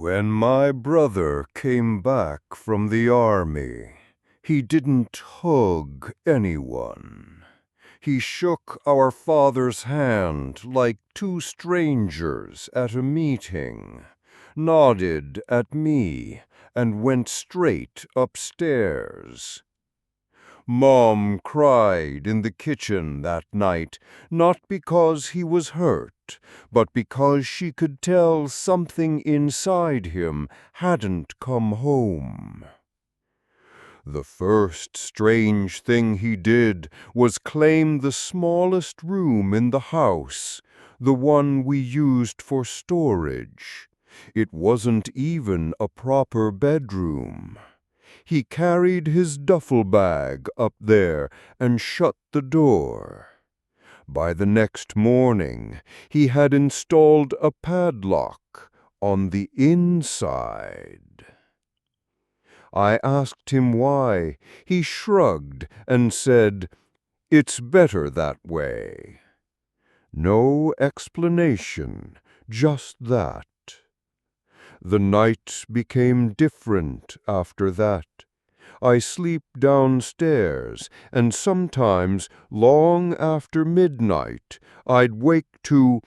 When my brother came back from the army, he didn't hug anyone. He shook our father's hand like two strangers at a meeting, nodded at me, and went straight upstairs. Mom cried in the kitchen that night, not because he was hurt, but because she could tell something inside him hadn't come home. The first strange thing he did was claim the smallest room in the house, the one we used for storage. It wasn't even a proper bedroom. He carried his duffel bag up there and shut the door. By the next morning, he had installed a padlock on the inside. I asked him why. He shrugged and said, "It's better that way." No explanation, just that. The night became different after that. I sleep downstairs, and sometimes, long after midnight, I'd wake to—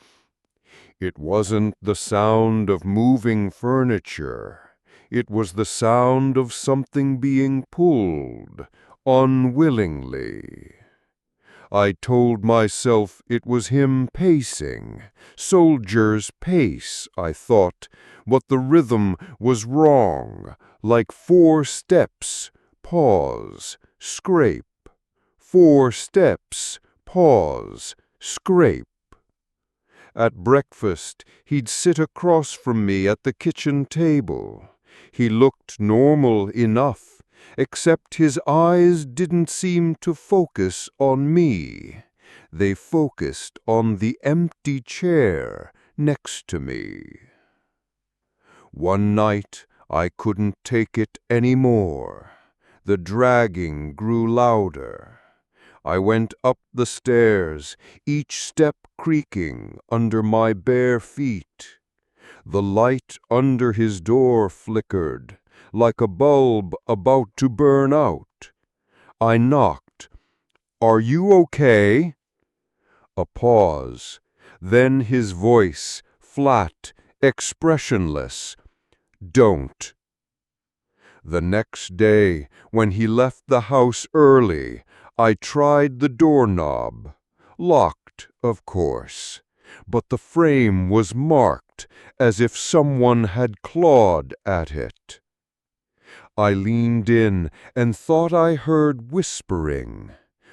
It wasn't the sound of moving furniture. It was the sound of something being pulled, unwillingly. I told myself it was him pacing. Soldier's pace, I thought, but the rhythm was wrong, like 4 steps, pause, scrape. 4 steps, pause, scrape. At breakfast, he'd sit across from me at the kitchen table. He looked normal enough, except his eyes didn't seem to focus on me. They focused on the empty chair next to me. One night, I couldn't take it anymore. The dragging grew louder. I went up the stairs, each step creaking under my bare feet. The light under his door flickered, like a bulb about to burn out. I knocked. "Are you okay?" A pause. Then his voice, flat, expressionless. "Don't." The next day, when he left the house early, I tried the doorknob. Locked, of course, but the frame was marked as if someone had clawed at it. I leaned in and thought I heard whispering.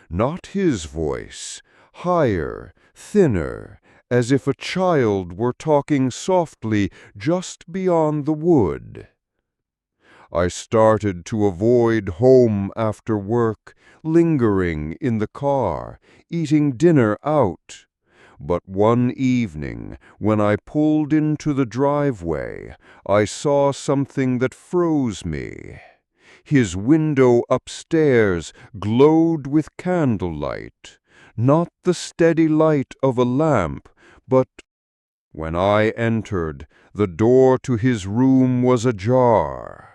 Not his voice, higher, thinner, as if a child were talking softly just beyond the wood. I started to avoid home after work, lingering in the car, eating dinner out. But one evening, when I pulled into the driveway, I saw something that froze me. His window upstairs glowed with candlelight, not the steady light of a lamp, but when I entered, the door to his room was ajar.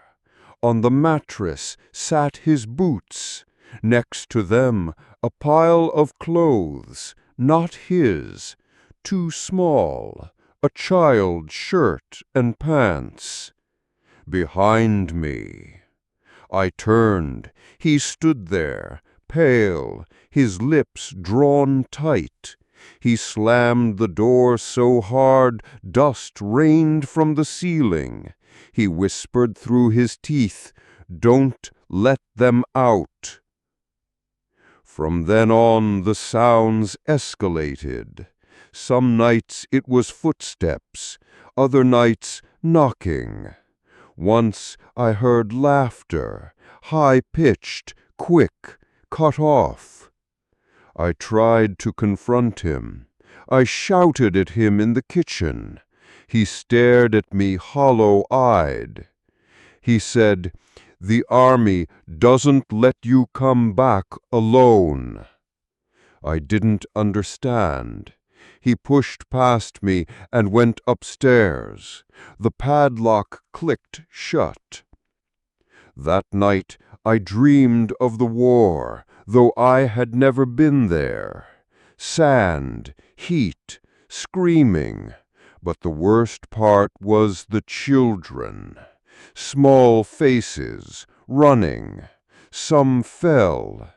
On the mattress sat his boots. Next to them, a pile of clothes, not his, too small, a child's shirt and pants. Behind me. I turned. He stood there, pale, his lips drawn tight. He slammed the door so hard dust rained from the ceiling. He whispered through his teeth, "Don't let them out." From then on the sounds escalated. Some nights it was footsteps, other nights knocking. Once I heard laughter, high-pitched, quick, cut off. I tried to confront him. I shouted at him in the kitchen. He stared at me hollow-eyed. He said, "The army doesn't let you come back alone." I didn't understand. He pushed past me and went upstairs. The padlock clicked shut. That night I dreamed of the war, though I had never been there. Sand, heat, screaming. But the worst part was the children. Small faces, running. Some fell.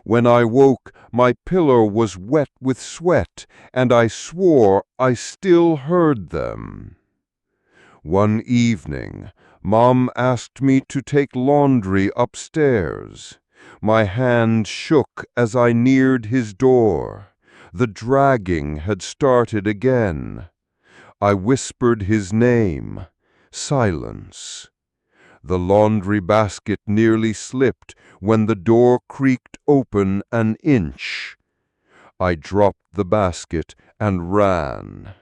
When I woke, my pillow was wet with sweat, and I swore I still heard them. One evening, Mom asked me to take laundry upstairs. My hand shook as I neared his door. The dragging had started again. I whispered his name. Silence. The laundry basket nearly slipped when the door creaked open an inch. I dropped the basket and ran.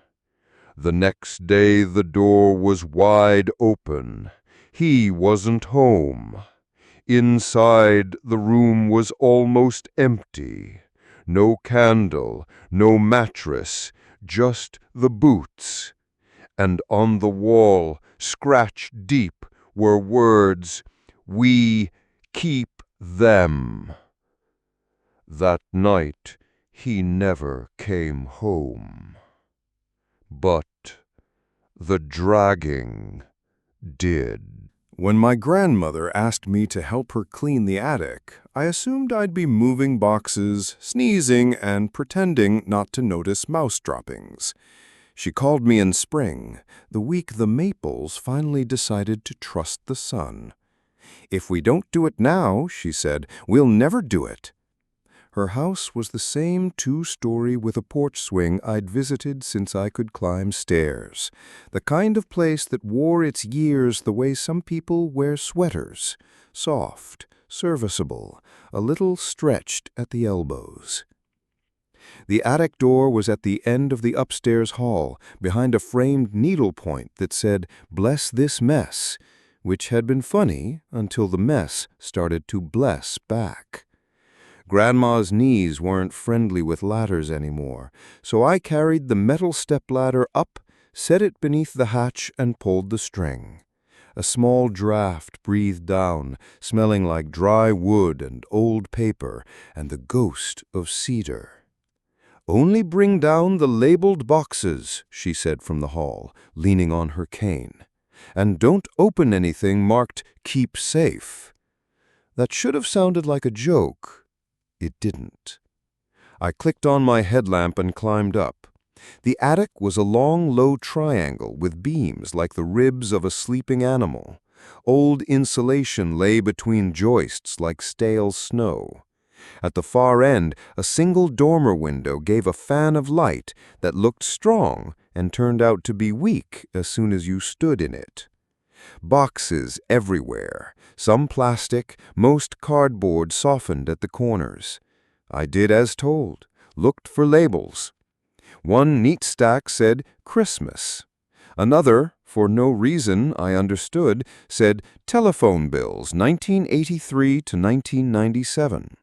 The next day the door was wide open. He wasn't home. Inside, the room was almost empty. No candle, no mattress, just the boots. And on the wall, scratched deep, were words, "We keep them." That night he never came home. But the dragging did. When my grandmother asked me to help her clean the attic, I assumed I'd be moving boxes, sneezing, and pretending not to notice mouse droppings. She called me in spring, the week the maples finally decided to trust the sun. "If we don't do it now," she said, "we'll never do it." Her house was the same two-story with a porch swing I'd visited since I could climb stairs, the kind of place that wore its years the way some people wear sweaters, soft, serviceable, a little stretched at the elbows. The attic door was at the end of the upstairs hall, behind a framed needlepoint that said, "Bless this mess," which had been funny until the mess started to bless back. Grandma's knees weren't friendly with ladders anymore, so I carried the metal stepladder up, set it beneath the hatch, and pulled the string. A small draft breathed down, smelling like dry wood and old paper and the ghost of cedar. "Only bring down the labeled boxes," she said from the hall, leaning on her cane. "And don't open anything marked 'Keep Safe.'" That should have sounded like a joke. It didn't. I clicked on my headlamp and climbed up. The attic was a long, low triangle with beams like the ribs of a sleeping animal. Old insulation lay between joists like stale snow. At the far end, a single dormer window gave a fan of light that looked strong and turned out to be weak as soon as you stood in it. Boxes everywhere, some plastic, most cardboard softened at the corners. I did as told, looked for labels. One neat stack said Christmas. Another, for no reason I understood, said telephone bills 1983 to 1997.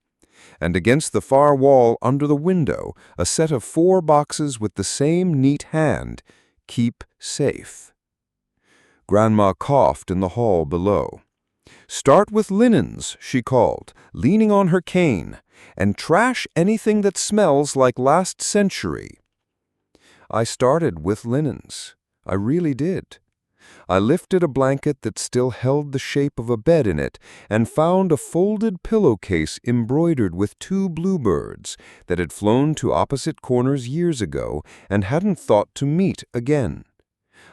And against the far wall under the window, a set of 4 boxes with the same neat hand, "Keep Safe." Grandma coughed in the hall below. "Start with linens," she called, leaning on her cane, "and trash anything that smells like last century." I started with linens. I really did. I lifted a blanket that still held the shape of a bed in it and found a folded pillowcase embroidered with 2 bluebirds that had flown to opposite corners years ago and hadn't thought to meet again.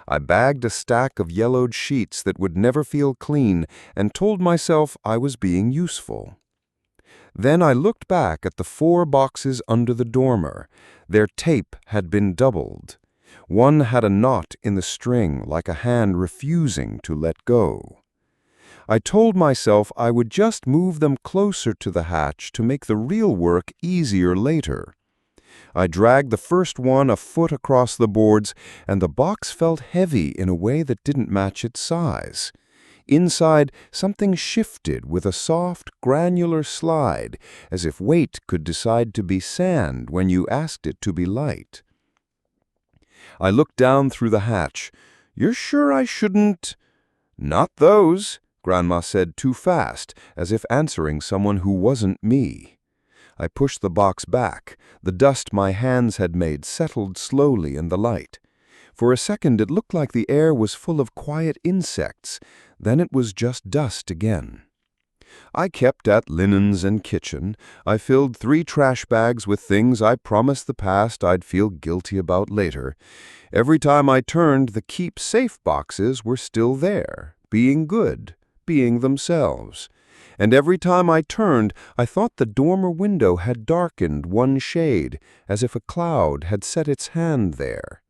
I bagged a stack of yellowed sheets that would never feel clean and told myself I was being useful. Then I looked back at the 4 boxes under the dormer. Their tape had been doubled. One had a knot in the string like a hand refusing to let go. I told myself I would just move them closer to the hatch to make the real work easier later. I dragged the first one a foot across the boards, and the box felt heavy in a way that didn't match its size. Inside, something shifted with a soft, granular slide, as if weight could decide to be sand when you asked it to be light. I looked down through the hatch. "You're sure I shouldn't—" "Not those," Grandma said too fast, as if answering someone who wasn't me. I pushed the box back. The dust my hands had made settled slowly in the light. For a second it looked like the air was full of quiet insects. Then it was just dust again. I kept at linens and kitchen. I filled 3 trash bags with things I promised the past I'd feel guilty about later. Every time I turned, the keep safe boxes were still there, being good, being themselves. And every time I turned, I thought the dormer window had darkened one shade, as if a cloud had set its hand there.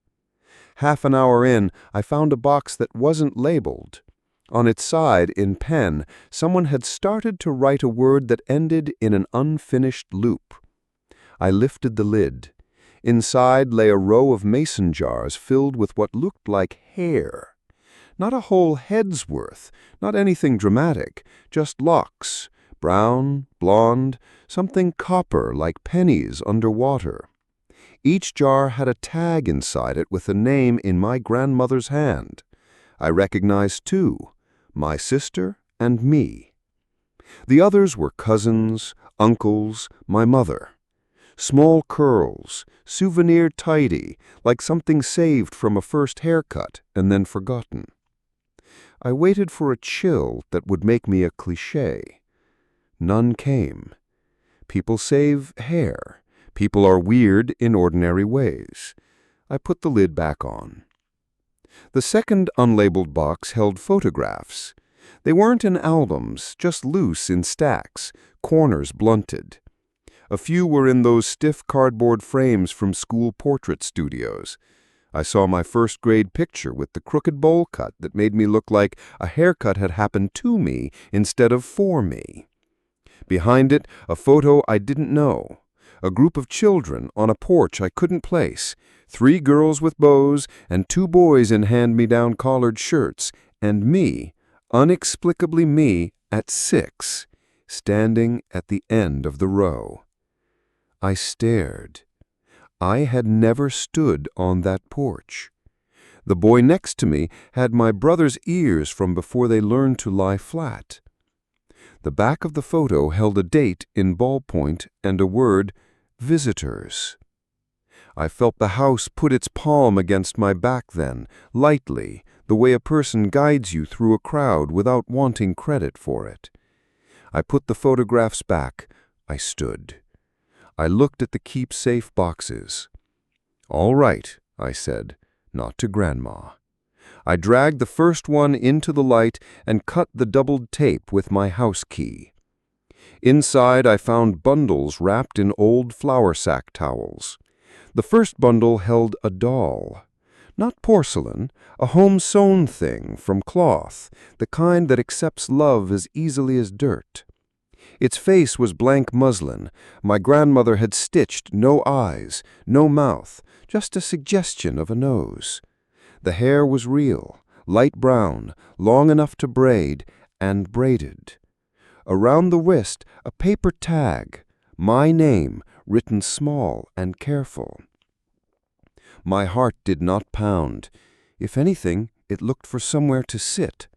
Half an hour in, I found a box that wasn't labeled. On its side, in pen, someone had started to write a word that ended in an unfinished loop. I lifted the lid. Inside lay a row of mason jars filled with what looked like hair. Not a whole head's worth, not anything dramatic, just locks, brown, blonde, something copper like pennies underwater. Each jar had a tag inside it with a name in my grandmother's hand. I recognized 2, my sister and me. The others were cousins, uncles, my mother. Small curls, souvenir tidy, like something saved from a first haircut and then forgotten. I waited for a chill that would make me a cliché. None came. People save hair. People are weird in ordinary ways. I put the lid back on. The second unlabeled box held photographs. They weren't in albums, just loose in stacks, corners blunted. A few were in those stiff cardboard frames from school portrait studios. I saw my first-grade picture with the crooked bowl cut that made me look like a haircut had happened to me instead of for me. Behind it, a photo I didn't know. A group of children on a porch I couldn't place. 3 girls with bows and 2 boys in hand-me-down collared shirts. And me, unexplicably me, at 6, standing at the end of the row. I stared. I had never stood on that porch. The boy next to me had my brother's ears from before they learned to lie flat. The back of the photo held a date in ballpoint and a word, visitors. I felt the house put its palm against my back then, lightly, the way a person guides you through a crowd without wanting credit for it. I put the photographs back. I stood. I looked at the keep-safe boxes. "All right," I said, not to Grandma. I dragged the first one into the light and cut the doubled tape with my house key. Inside I found bundles wrapped in old flour sack towels. The first bundle held a doll. Not porcelain, a home-sewn thing from cloth, the kind that accepts love as easily as dirt. Its face was blank muslin. My grandmother had stitched no eyes, no mouth, just a suggestion of a nose. The hair was real, light brown, long enough to braid, and braided. Around the wrist, a paper tag, my name, written small and careful. My heart did not pound. If anything, it looked for somewhere to sit.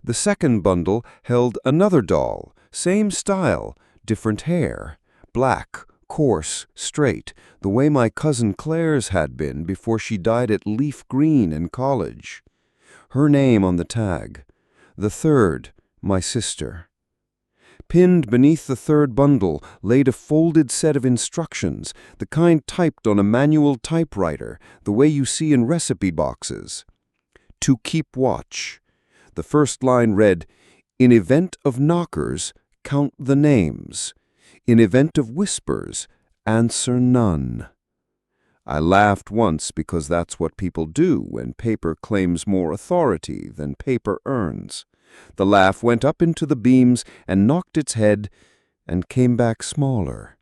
The second bundle held another doll, same style, different hair, black, coarse, straight, the way my cousin Claire's had been before she dyed it leaf green in college. Her name on the tag. The third, my sister. Pinned beneath the third bundle laid a folded set of instructions, the kind typed on a manual typewriter, the way you see in recipe boxes. To keep watch. The first line read, "In event of knockers, count the names. In event of whispers, answer none." I laughed once because that's what people do when paper claims more authority than paper earns. The laugh went up into the beams and knocked its head and came back smaller.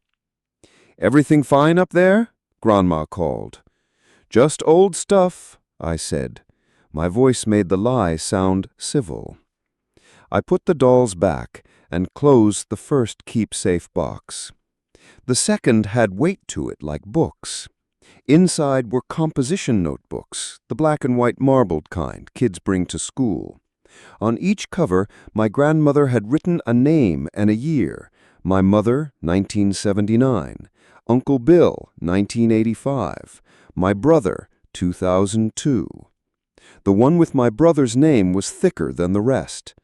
"Everything fine up there?" Grandma called. "Just old stuff," I said. My voice made the lie sound civil. I put the dolls back and closed the first keep-safe box. The second had weight to it like books. Inside were composition notebooks, the black and white marbled kind kids bring to school. On each cover, my grandmother had written a name and a year. My mother, 1979. Uncle Bill, 1985. My brother, 2002. The one with my brother's name was thicker than the rest.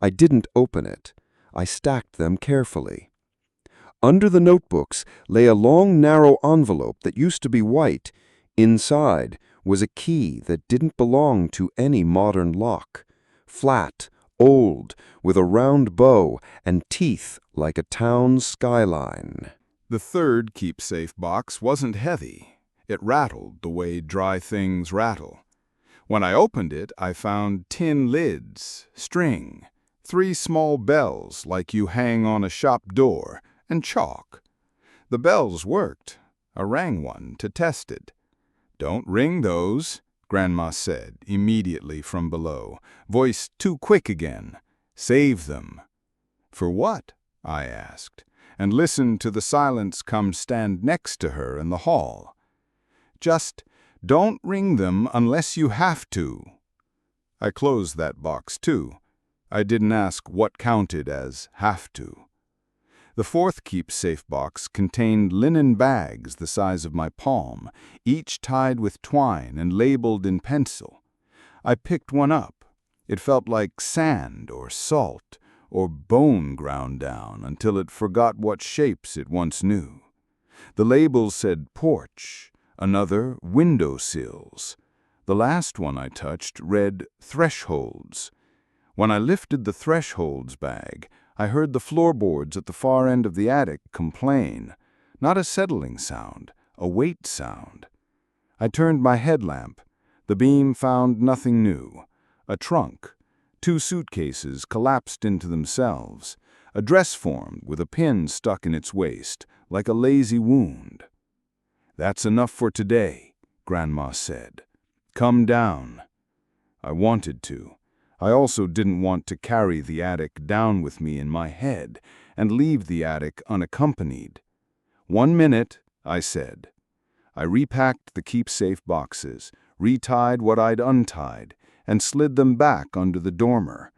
I didn't open it. I stacked them carefully. Under the notebooks lay a long, narrow envelope that used to be white. Inside was a key that didn't belong to any modern lock. Flat, old, with a round bow and teeth like a town skyline. The third keepsafe box wasn't heavy. It rattled the way dry things rattle. When I opened it, I found tin lids, string, 3 small bells like you hang on a shop door, and chalk. The bells worked. I rang one to test it. "Don't ring those," Grandma said immediately from below, voice too quick again. "Save them." "For what?" I asked, and listened to the silence come stand next to her in the hall. "Just don't ring them unless you have to." I closed that box too. I didn't ask what counted as have to. The fourth keepsafe box contained linen bags the size of my palm, each tied with twine and labeled in pencil. I picked one up. It felt like sand or salt or bone ground down until it forgot what shapes it once knew. The label said porch, another window sills. The last one I touched read thresholds. When I lifted the thresholds bag, I heard the floorboards at the far end of the attic complain. Not a settling sound, a weight sound. I turned my headlamp. The beam found nothing new. A trunk, 2 suitcases collapsed into themselves, a dress formed with a pin stuck in its waist, like a lazy wound. "That's enough for today," Grandma said. "Come down." I wanted to. I also didn't want to carry the attic down with me in my head and leave the attic unaccompanied. "1 minute," I said. I repacked the keepsafe boxes, retied what I'd untied, and slid them back under the dormer.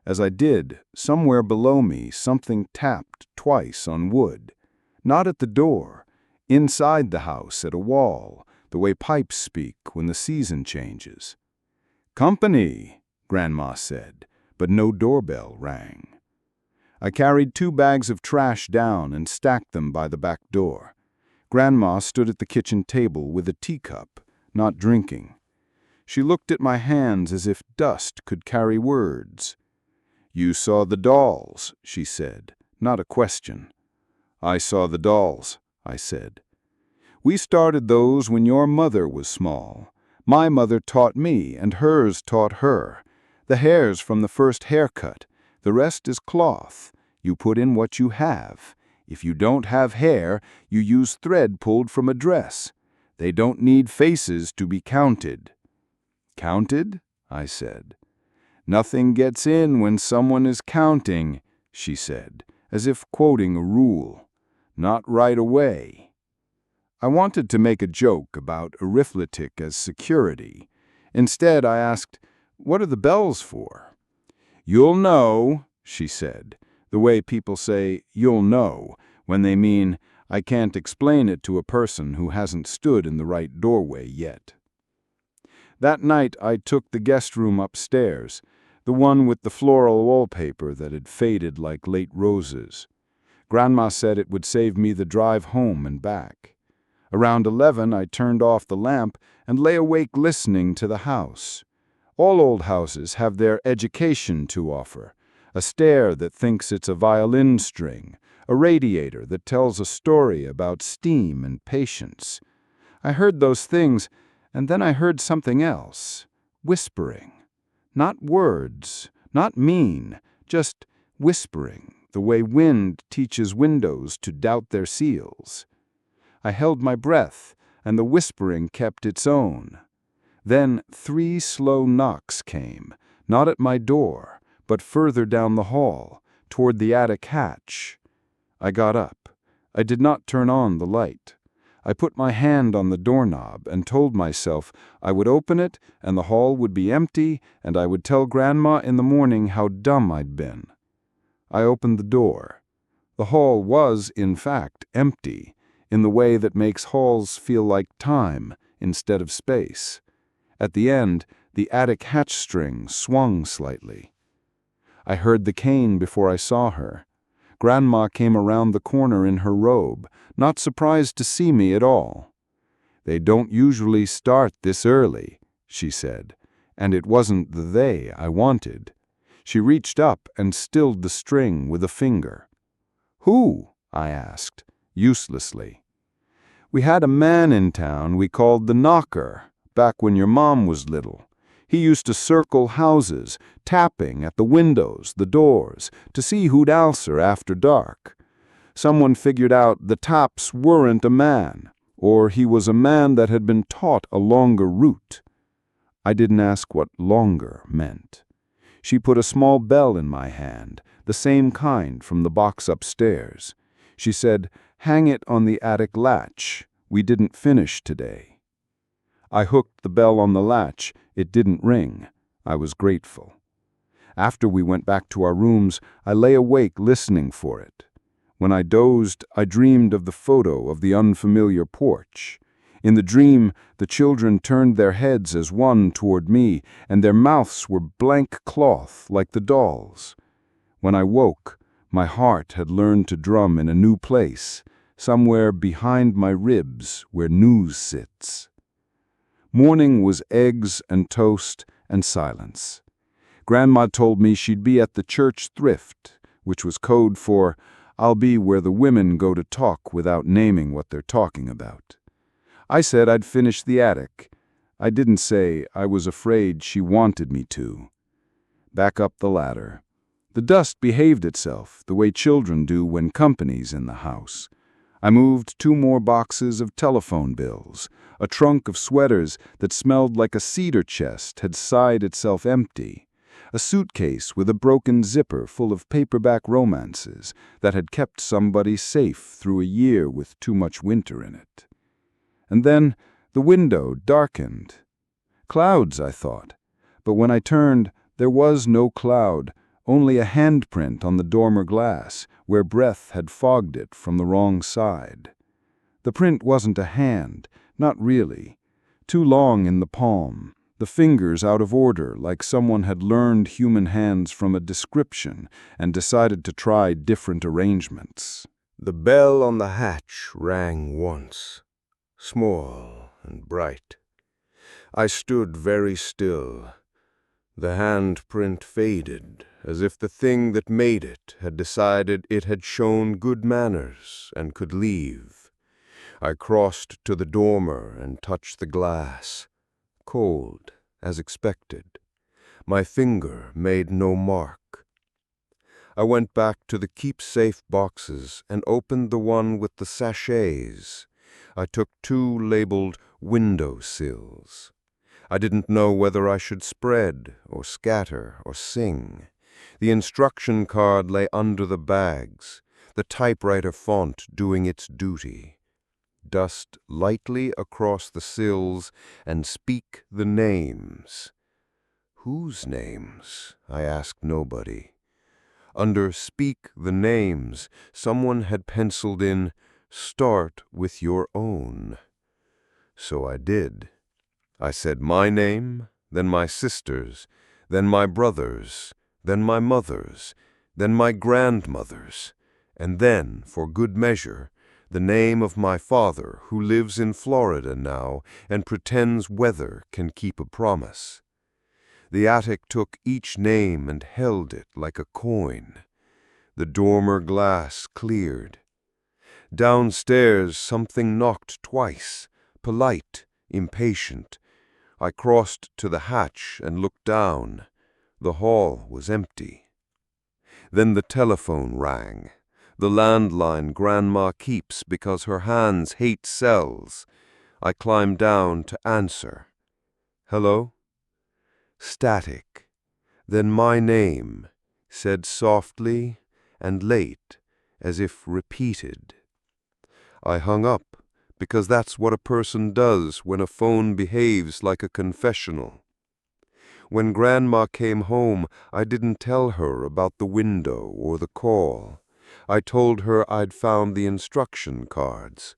As I did, somewhere below me something tapped twice on wood. Not at the door, inside the house at a wall, the way pipes speak when the season changes. "Company," Grandma said, but no doorbell rang. I carried 2 bags of trash down and stacked them by the back door. Grandma stood at the kitchen table with a teacup, not drinking. She looked at my hands as if dust could carry words. "You saw the dolls," she said, not a question. "I saw the dolls," I said. "We started those when your mother was small. My mother taught me, and hers taught her. The hair's from the first haircut. The rest is cloth. You put in what you have. If you don't have hair, you use thread pulled from a dress. They don't need faces to be counted." "Counted?" I said. "Nothing gets in when someone is counting," she said, as if quoting a rule. "Not right away." I wanted to make a joke about arithmetic as security. Instead, I asked, "What are the bells for?" "You'll know," she said, the way people say, "you'll know," when they mean, I can't explain it to a person who hasn't stood in the right doorway yet. That night I took the guest room upstairs, the one with the floral wallpaper that had faded like late roses. Grandma said it would save me the drive home and back. Around 11 I turned off the lamp and lay awake listening to the house. All old houses have their education to offer, a stair that thinks it's a violin string, a radiator that tells a story about steam and patience. I heard those things, and then I heard something else, whispering. Not words, not mean, just whispering, the way wind teaches windows to doubt their seals. I held my breath, and the whispering kept its own. Then 3 slow knocks came, not at my door, but further down the hall, toward the attic hatch. I got up. I did not turn on the light. I put my hand on the doorknob and told myself I would open it and the hall would be empty and I would tell Grandma in the morning how dumb I'd been. I opened the door. The hall was, in fact, empty, in the way that makes halls feel like time instead of space. At the end, the attic hatch string swung slightly. I heard the cane before I saw her. Grandma came around the corner in her robe, not surprised to see me at all. "They don't usually start this early," she said, and it wasn't the "they" I wanted. She reached up and stilled the string with a finger. "Who?" I asked, uselessly. "We had a man in town we called the Knocker, back when your mom was little. He used to circle houses, tapping at the windows, the doors, to see who'd answer after dark. Someone figured out the taps weren't a man, or he was a man that had been taught a longer route." I didn't ask what longer meant. She put a small bell in my hand, the same kind from the box upstairs. She said, "Hang it on the attic latch. We didn't finish today." I hooked the bell on the latch. It didn't ring. I was grateful. After we went back to our rooms, I lay awake listening for it. When I dozed, I dreamed of the photo of the unfamiliar porch. In the dream, the children turned their heads as one toward me, and their mouths were blank cloth like the dolls. When I woke, my heart had learned to drum in a new place, somewhere behind my ribs where news sits. Morning was eggs and toast and silence. Grandma told me she'd be at the church thrift, which was code for "I'll be where the women go to talk without naming what they're talking about." I said I'd finish the attic. I didn't say I was afraid she wanted me to. Back up the ladder. The dust behaved itself the way children do when company's in the house. I moved 2 more boxes of telephone bills. A trunk of sweaters that smelled like a cedar chest had sighed itself empty. A suitcase with a broken zipper full of paperback romances that had kept somebody safe through a year with too much winter in it. And then the window darkened. Clouds, I thought. But when I turned, there was no cloud, only a handprint on the dormer glass, where breath had fogged it from the wrong side. The print wasn't a hand, not really. Too long in the palm, the fingers out of order like someone had learned human hands from a description and decided to try different arrangements. The bell on the hatch rang once, small and bright. I stood very still. The handprint faded, as if the thing that made it had decided it had shown good manners and could leave. I crossed to the dormer and touched the glass. Cold, as expected. My finger made no mark. I went back to the keep-safe boxes and opened the one with the sachets. I took 2 labeled window sills. I didn't know whether I should spread or scatter or sing. The instruction card lay under the bags, the typewriter font doing its duty. Dust lightly across the sills and speak the names. Whose names? I asked nobody. Under speak the names, someone had penciled in, "Start with your own." So I did. I said my name, then my sister's, then my brother's, then my mother's, then my grandmother's, and then, for good measure, the name of my father, who lives in Florida now and pretends weather can keep a promise. The attic took each name and held it like a coin. The dormer glass cleared. Downstairs something knocked twice, polite, impatient. I crossed to the hatch and looked down. The hall was empty. Then the telephone rang. The landline Grandma keeps because her hands hate cells. I climbed down to answer. "Hello?" Static. Then my name, said softly and late, as if repeated. I hung up because that's what a person does when a phone behaves like a confessional. When Grandma came home, I didn't tell her about the window or the call. I told her I'd found the instruction cards.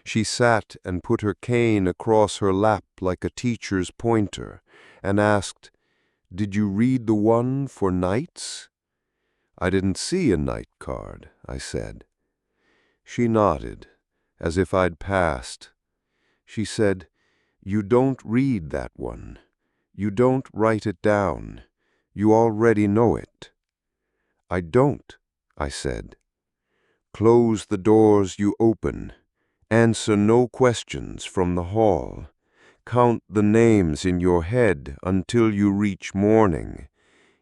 She sat and put her cane across her lap like a teacher's pointer and asked, "Did you read the one for nights?" "I didn't see a night card," I said. She nodded, as if I'd passed. She said, "You don't read that one. You don't write it down. You already know it." "I don't," I said. "Close the doors you open. Answer no questions from the hall. Count the names in your head until you reach morning.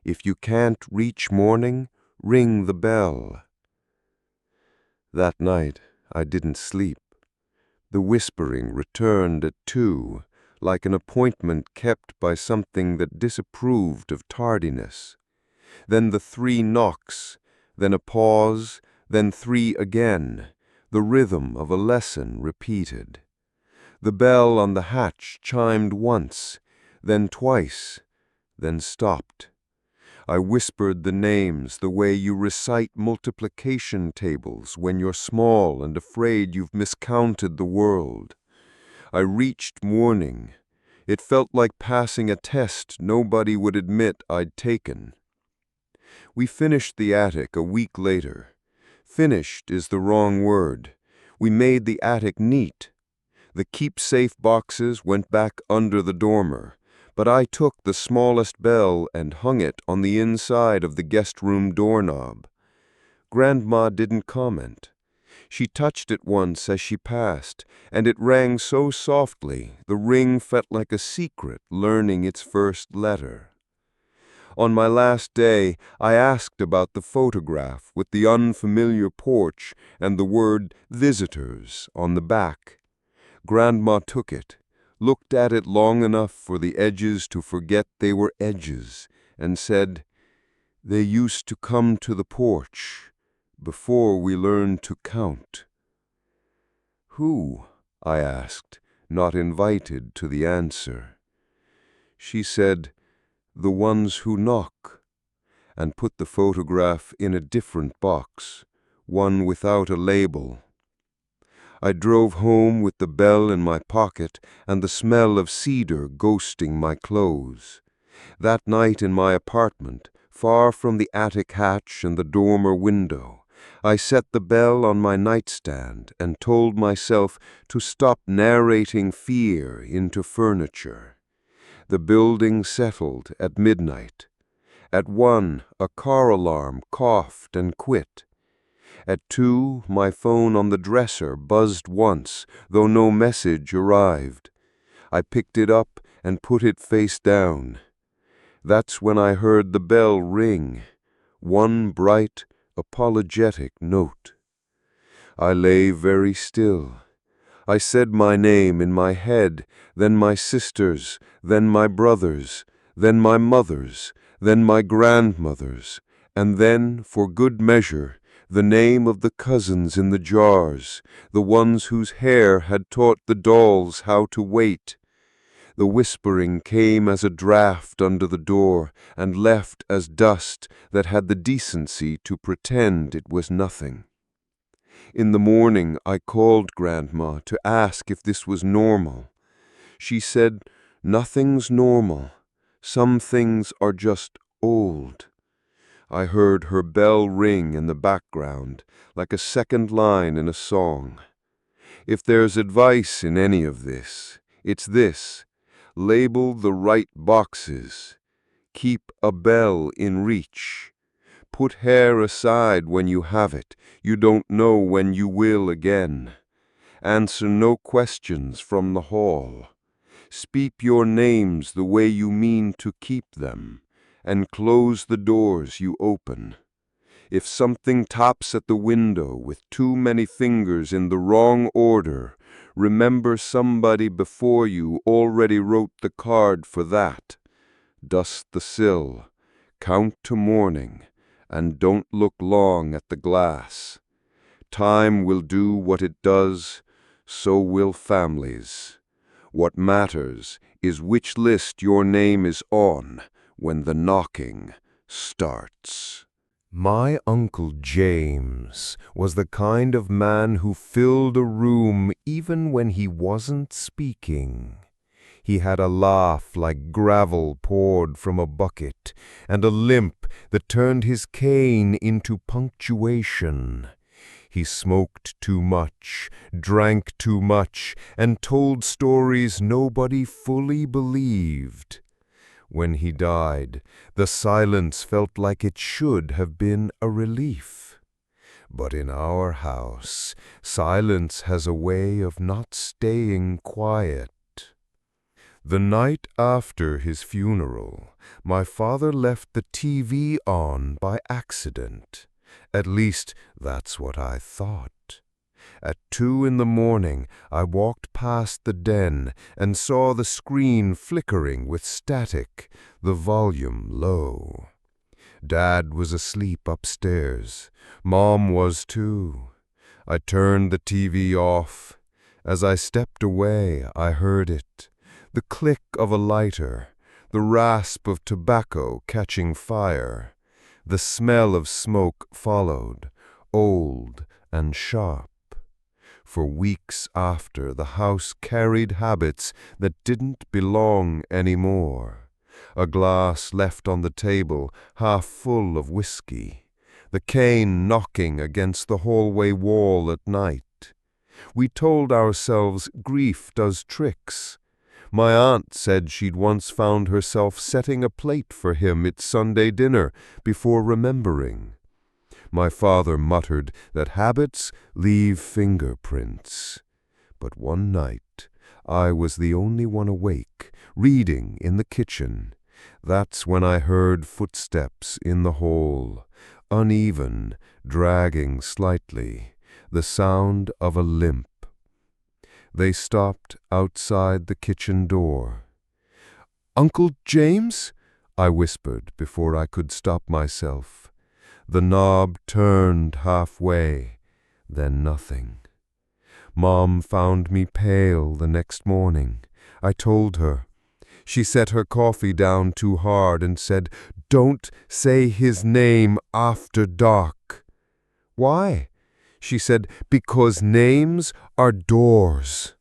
If you can't reach morning, ring the bell." That night I didn't sleep. The whispering returned at 2, like an appointment kept by something that disapproved of tardiness. Then the 3 knocks, then a pause, then 3 again, the rhythm of a lesson repeated. The bell on the hatch chimed once, then twice, then stopped. I whispered the names the way you recite multiplication tables when you're small and afraid you've miscounted the world. I reached morning. It felt like passing a test nobody would admit I'd taken. We finished the attic a week later. Finished is the wrong word. We made the attic neat. The keep-safe boxes went back under the dormer, but I took the smallest bell and hung it on the inside of the guest room doorknob. Grandma didn't comment. She touched it once as she passed, and it rang so softly the ring felt like a secret learning its first letter. On my last day, I asked about the photograph with the unfamiliar porch and the word "visitors" on the back. Grandma took it, looked at it long enough for the edges to forget they were edges, and said, "They used to come to the porch before we learned to count." "Who?" I asked, not invited to the answer. She said, "The ones who knock," and put the photograph in a different box, one without a label. I drove home with the bell in my pocket and the smell of cedar ghosting my clothes. That night in my apartment, far from the attic hatch and the dormer window, I set the bell on my nightstand and told myself to stop narrating fear into furniture. The building settled at midnight. At 1, a car alarm coughed and quit. At 2, my phone on the dresser buzzed once, though no message arrived. I picked it up and put it face down. That's when I heard the bell ring, one bright, apologetic note. I lay very still. I said my name in my head, then my sister's, then my brother's, then my mother's, then my grandmother's, and then, for good measure, the name of the cousins in the jars, the ones whose hair had taught the dolls how to wait. The whispering came as a draft under the door and left as dust that had the decency to pretend it was nothing. In the morning, I called Grandma to ask if this was normal. She said, "Nothing's normal. Some things are just old." I heard her bell ring in the background, like a second line in a song. If there's advice in any of this, it's this: label the right boxes. Keep a bell in reach. Put hair aside when you have it. You don't know when you will again. Answer no questions from the hall. Speak your names the way you mean to keep them, and close the doors you open. If something taps at the window with too many fingers in the wrong order, remember somebody before you already wrote the card for that. Dust the sill, count to morning, and don't look long at the glass. Time will do what it does, so will families. What matters is which list your name is on when the knocking starts. My Uncle James was the kind of man who filled a room even when he wasn't speaking. He had a laugh like gravel poured from a bucket, and a limp that turned his cane into punctuation. He smoked too much, drank too much, and told stories nobody fully believed. When he died, the silence felt like it should have been a relief. But in our house, silence has a way of not staying quiet. The night after his funeral, my father left the TV on by accident. At least, that's what I thought. At 2 in the morning, I walked past the den and saw the screen flickering with static, the volume low. Dad was asleep upstairs. Mom was too. I turned the TV off. As I stepped away, I heard it. The click of a lighter, the rasp of tobacco catching fire. The smell of smoke followed, old and sharp. For weeks after, the house carried habits that didn't belong anymore. A glass left on the table, half full of whiskey. The cane knocking against the hallway wall at night. We told ourselves grief does tricks. My aunt said she'd once found herself setting a plate for him at Sunday dinner before remembering. My father muttered that habits leave fingerprints. But one night, I was the only one awake, reading in the kitchen. That's when I heard footsteps in the hall, uneven, dragging slightly, the sound of a limp. They stopped outside the kitchen door. "Uncle James?" I whispered before I could stop myself. The knob turned halfway, then nothing. Mom found me pale the next morning. I told her. She set her coffee down too hard and said, "Don't say his name after dark." "Why?" She said, "Because names are doors."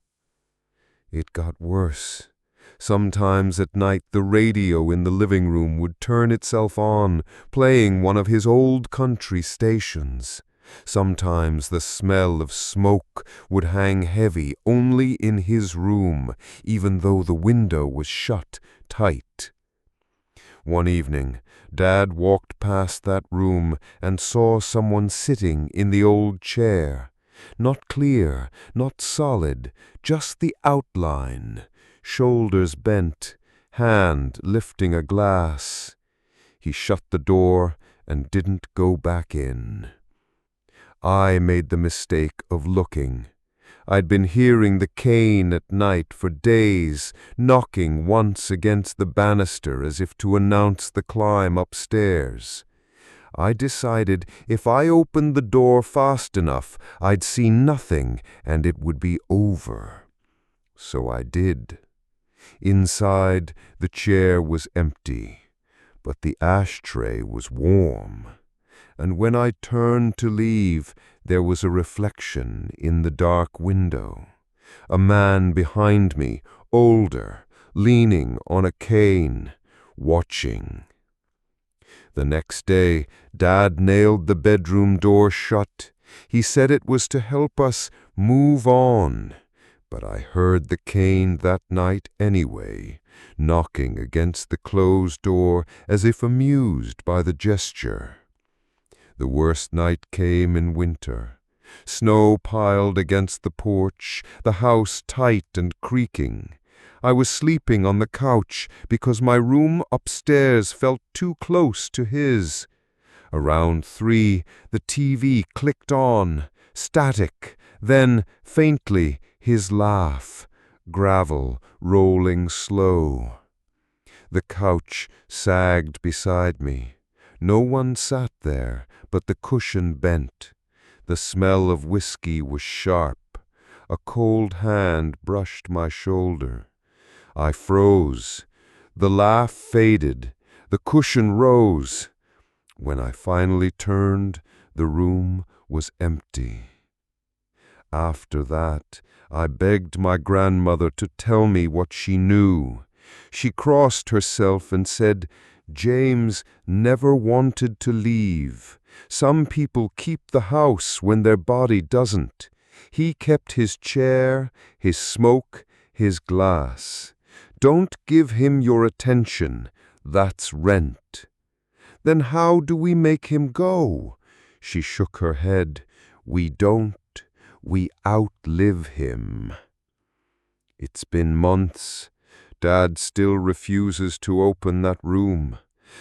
It got worse. Sometimes at night the radio in the living room would turn itself on, playing one of his old country stations. Sometimes the smell of smoke would hang heavy only in his room, even though the window was shut tight. One evening, Dad walked past that room and saw someone sitting in the old chair. Not clear, not solid, just the outline, shoulders bent, hand lifting a glass. He shut the door and didn't go back in. I made the mistake of looking. I'd been hearing the cane at night for days, knocking once against the banister as if to announce the climb upstairs. I decided if I opened the door fast enough, I'd see nothing and it would be over. So I did. Inside, the chair was empty, but the ashtray was warm. And when I turned to leave, there was a reflection in the dark window. A man behind me, older, leaning on a cane, watching. The next day, Dad nailed the bedroom door shut. He said it was to help us move on. But I heard the cane that night anyway, knocking against the closed door as if amused by the gesture. The worst night came in winter. Snow piled against the porch, the house tight and creaking. I was sleeping on the couch because my room upstairs felt too close to his. Around 3, the TV clicked on, static, then, faintly, his laugh, gravel rolling slow. The couch sagged beside me. No one sat there, but the cushion bent. The smell of whiskey was sharp. A cold hand brushed my shoulder. I froze. The laugh faded. The cushion rose. When I finally turned, the room was empty. After that, I begged my grandmother to tell me what she knew. She crossed herself and said, "James never wanted to leave. Some people keep the house when their body doesn't. He kept his chair, his smoke, his glass. Don't give him your attention. That's rent." "Then how do we make him go?" She shook her head. "We don't. We outlive him." It's been months. Dad still refuses to open that room.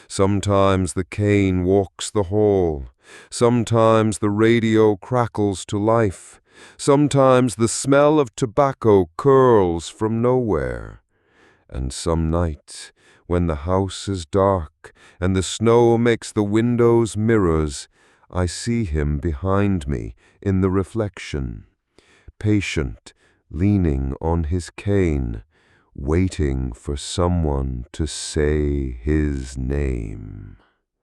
Sometimes the cane walks the hall. Sometimes the radio crackles to life. Sometimes the smell of tobacco curls from nowhere. And some nights, when the house is dark and the snow makes the windows mirrors, I see him behind me in the reflection, patient, leaning on his cane, waiting for someone to say his name.